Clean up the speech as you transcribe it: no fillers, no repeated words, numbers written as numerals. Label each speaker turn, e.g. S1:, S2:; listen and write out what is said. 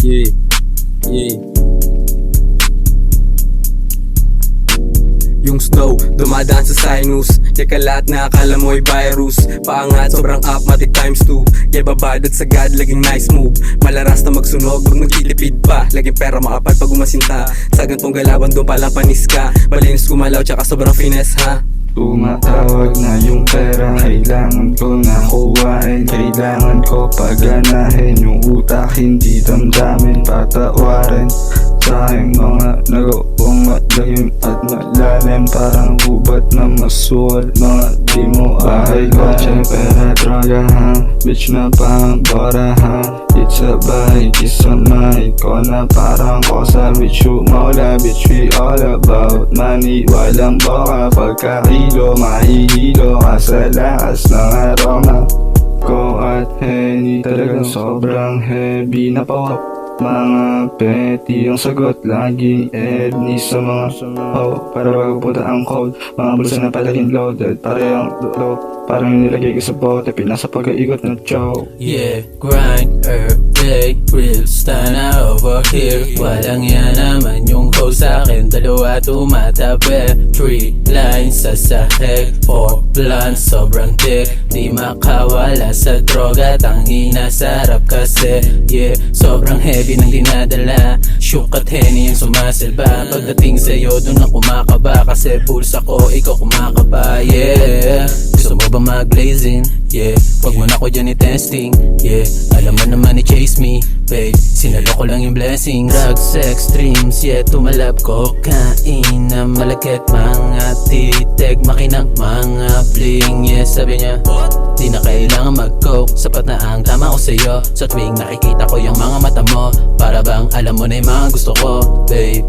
S1: Yeah, yeah. Yung snow, dumadaan sa sinus. Kaya lahat na akala mo ay virus. Paangat, sobrang up, matik times 2. Kaya babadad sa God, laging nice move. Malaras na magsunog, huwag magtitipid pa. Laging pera makapal pag umasinta. Sa gantong galawan, doon palang panis ka. Balinis kumalaw, tsaka sobrang finesse ha.
S2: Tumatawag na yung pera, kailangan ko na kuhain. Kailangan ko paganahin yung utak, hindi damdamin patawarin. Sa aking mga nagawang madalim at malalim, parang gubat na masuot, mga di mo ay kotse, pera, droga ha, bitch na pang bora ha. It's a bite, it's a mic, ko na parang kosa, bitch you maula, bitch we all about money. Walang boka, pagkakilo, mahihilo ka sa lakas ng aroma ko at Henny. Talagang sobrang heavy na pawak, mga petty yung sagot, laging Edney sa mga para bago punta ang code. Mga bulsa na palaging loaded, parehong load, parang nilagay ko sa bote, pinasa pag-iikot na joke.
S3: Yeah, grind, day, real na over here. Walang yan naman yung host sa akin, dalawa tumatabi. 3 lines sa sahig, 4 blunts, sobrang thick. Di makawala sa droga, tangina sarap kasi. Yeah, sobrang heavy nang dinadala. Shook at Henny yung sumasilba. Pagdating sa'yo dun ako kumakaba, kasi pulsa ko ikaw kumakaba. Yeah, gusto mo ba mag-blazing? Yeah, wag mo na ko dyan i-testing. Yeah, alam mo naman i-chase me, babe, sinalo ko lang yung blessings. Drugs, sex, dreams, yeah, tumalab kokain na malakit, mga titig, makinang mga bling. Yeah, sabi niya, di na kailangan mag-coke, sapat na ang tama ko sa'yo. Sa tuwing nakikita ko yung mga mata mo, para bang alam mo na yung mga gusto ko, babe.